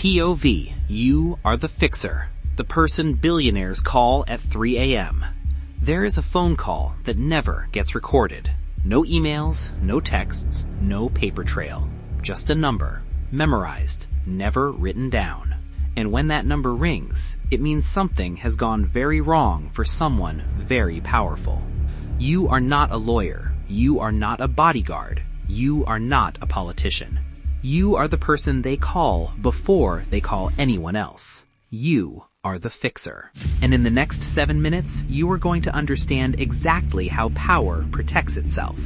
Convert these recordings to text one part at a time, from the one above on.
POV, you are the fixer, the person billionaires call at 3 a.m. There is a phone call that never gets recorded. No emails, no texts, no paper trail. Just a number, memorized, never written down. And when that number rings, it means something has gone very wrong for someone very powerful. You are not a lawyer. You are not a bodyguard. You are not a politician. You are the person they call before they call anyone else. You are the fixer. And in the next 7 minutes, you are going to understand exactly how power protects itself.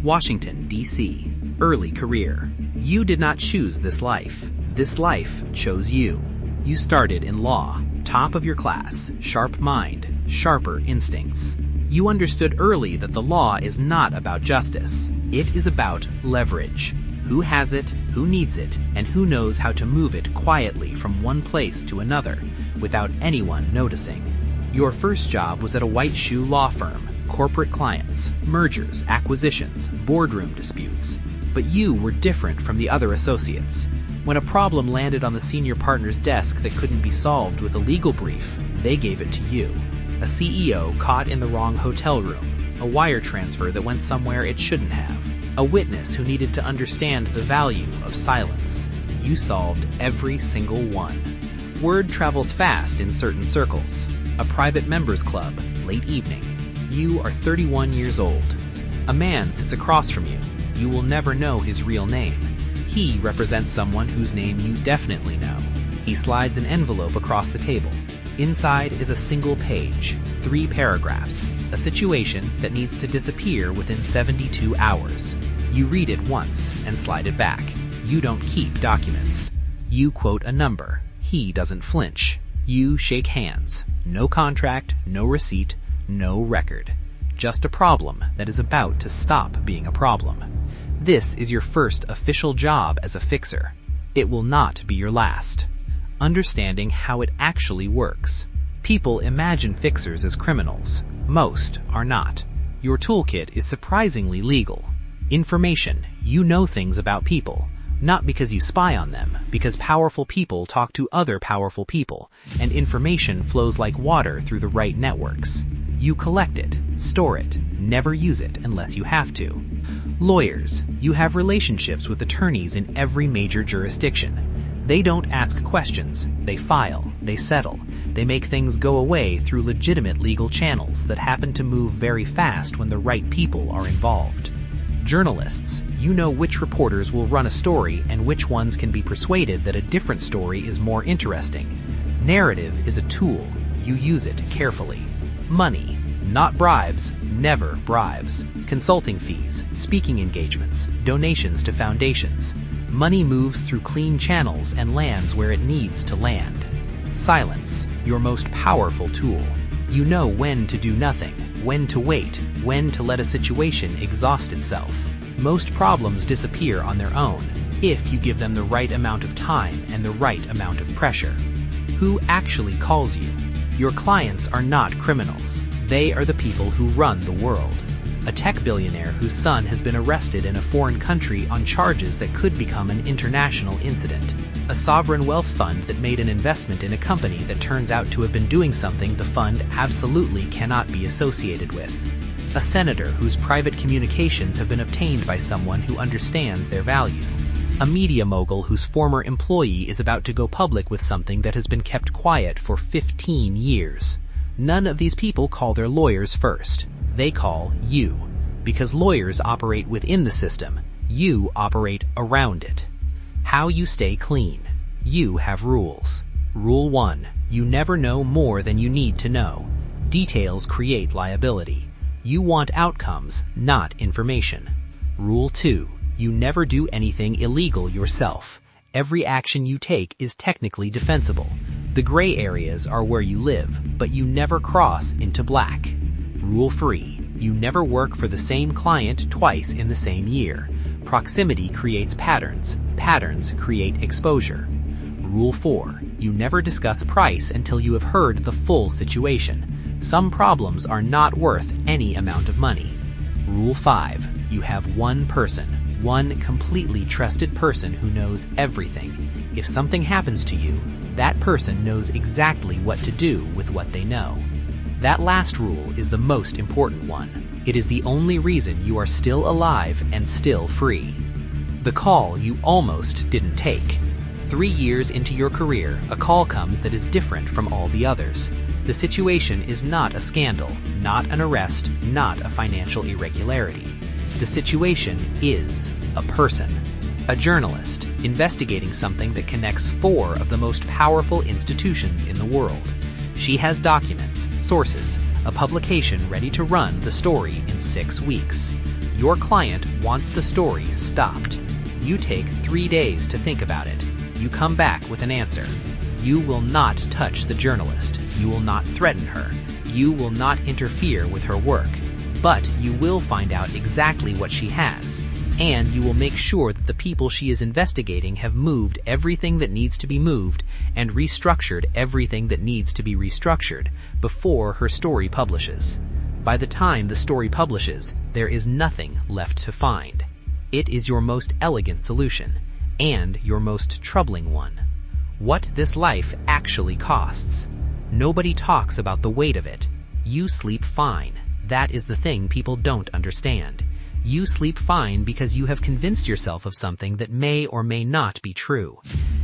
Washington, D.C. Early career. You did not choose this life. This life chose you. You started in law, top of your class, sharp mind, sharper instincts. You understood early that the law is not about justice. It is about leverage. Who has it, who needs it, and who knows how to move it quietly from one place to another without anyone noticing. Your first job was at a white shoe law firm, corporate clients, mergers, acquisitions, boardroom disputes. But you were different from the other associates. When a problem landed on the senior partner's desk that couldn't be solved with a legal brief, they gave it to you. A CEO caught in the wrong hotel room, a wire transfer that went somewhere it shouldn't have, a witness who needed to understand the value of silence. You solved every single one. Word travels fast in certain circles. A private members club, late evening. You are 31 years old. A man sits across from you. You will never know his real name. He represents someone whose name you definitely know. He slides an envelope across the table. Inside is a single page, 3 paragraphs, a situation that needs to disappear within 72 hours. You read it once and slide it back. You don't keep documents. You quote a number. He doesn't flinch. You shake hands. No contract, no receipt, no record. Just a problem that is about to stop being a problem. This is your first official job as a fixer. It will not be your last. Understanding how it actually works. People imagine fixers as criminals. Most are not. Your toolkit is surprisingly legal. Information. You know things about people. Not because you spy on them, because powerful people talk to other powerful people, and information flows like water through the right networks. You collect it, store it, never use it unless you have to. Lawyers. You have relationships with attorneys in every major jurisdiction. They don't ask questions. They file. They settle. They make things go away through legitimate legal channels that happen to move very fast when the right people are involved. Journalists. You know which reporters will run a story and which ones can be persuaded that a different story is more interesting. Narrative is a tool. You use it carefully. Money. Not bribes. Never bribes. Consulting fees, speaking engagements, donations to foundations. Money moves through clean channels and lands where it needs to land. Silence. Your most powerful tool. You know when to do nothing, when to wait, when to let a situation exhaust itself. Most problems disappear on their own if you give them the right amount of time and the right amount of pressure. Who actually calls you? Your clients are not criminals. They are the people who run the world. A tech billionaire whose son has been arrested in a foreign country on charges that could become an international incident. A sovereign wealth fund that made an investment in a company that turns out to have been doing something the fund absolutely cannot be associated with. A senator whose private communications have been obtained by someone who understands their value. A media mogul whose former employee is about to go public with something that has been kept quiet for 15 years. None of these people call their lawyers first. They call you. Because lawyers operate within the system, you operate around it. How you stay clean. You have rules. Rule 1. You never know more than you need to know. Details create liability. You want outcomes, not information. Rule 2. You never do anything illegal yourself. Every action you take is technically defensible. The gray areas are where you live, but you never cross into black. Rule 3. You never work for the same client twice in the same year. Proximity creates patterns. Patterns create exposure. Rule 4. You never discuss price until you have heard the full situation. Some problems are not worth any amount of money. Rule 5. You have one person, one completely trusted person who knows everything. If something happens to you, that person knows exactly what to do with what they know. That last rule is the most important one. It is the only reason you are still alive and still free. The call you almost didn't take. 3 years into your career, a call comes that is different from all the others. The situation is not a scandal, not an arrest, not a financial irregularity. The situation is a person. A journalist investigating something that connects 4 of the most powerful institutions in the world. She has documents, sources, a publication ready to run the story in 6 weeks. Your client wants the story stopped. You take 3 days to think about it. You come back with an answer. You will not touch the journalist. You will not threaten her. You will not interfere with her work. But you will find out exactly what she has, and you will make sure that the people she is investigating have moved everything that needs to be moved and restructured everything that needs to be restructured before her story publishes. By the time the story publishes, there is nothing left to find. It is your most elegant solution, and your most troubling one. What this life actually costs. Nobody talks about the weight of it. You sleep fine. That is the thing people don't understand. You sleep fine because you have convinced yourself of something that may or may not be true.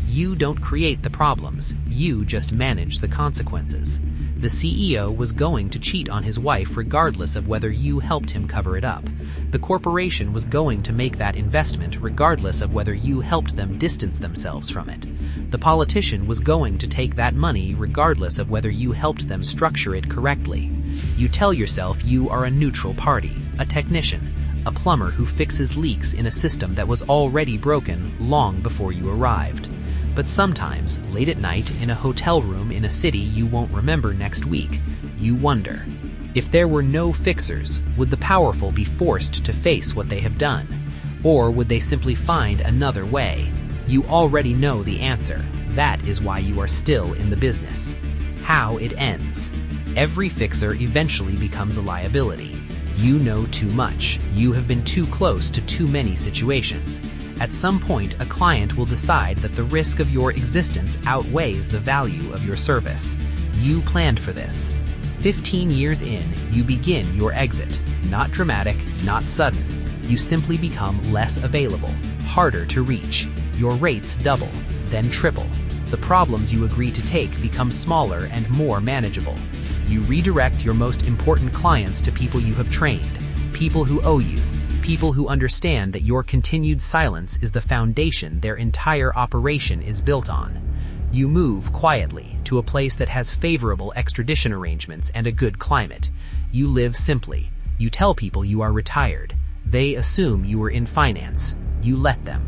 You don't create the problems. You just manage the consequences. The CEO was going to cheat on his wife regardless of whether you helped him cover it up. The corporation was going to make that investment regardless of whether you helped them distance themselves from it. The politician was going to take that money regardless of whether you helped them structure it correctly. You tell yourself you are a neutral party, a technician, a plumber who fixes leaks in a system that was already broken long before you arrived. But sometimes, late at night, in a hotel room in a city you won't remember next week, you wonder, if there were no fixers, would the powerful be forced to face what they have done? Or would they simply find another way? You already know the answer. That is why you are still in the business. How it ends. Every fixer eventually becomes a liability. You know too much. You have been too close to too many situations. At some point, a client will decide that the risk of your existence outweighs the value of your service. You planned for this. 15 years in, you begin your exit. Not dramatic, not sudden. You simply become less available, harder to reach. Your rates double, then triple. The problems you agree to take become smaller and more manageable. You redirect your most important clients to people you have trained, people who owe you, people who understand that your continued silence is the foundation their entire operation is built on. You move quietly to a place that has favorable extradition arrangements and a good climate. You live simply. You tell people you are retired. They assume you are in finance. You let them.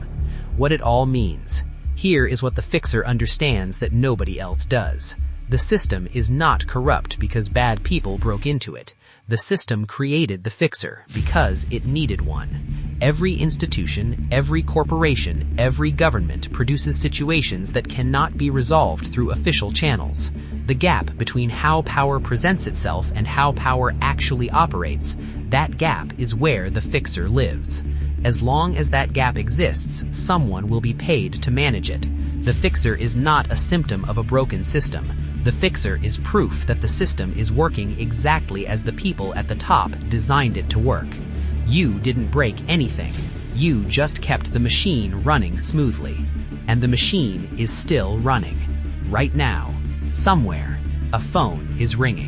What it all means. Here is what the fixer understands that nobody else does. The system is not corrupt because bad people broke into it. The system created the fixer because it needed one. Every institution, every corporation, every government produces situations that cannot be resolved through official channels. The gap between how power presents itself and how power actually operates, that gap is where the fixer lives. As long as that gap exists, someone will be paid to manage it. The fixer is not a symptom of a broken system. The fixer is proof that the system is working exactly as the people at the top designed it to work. You didn't break anything. You just kept the machine running smoothly. And the machine is still running. Right now, somewhere, a phone is ringing.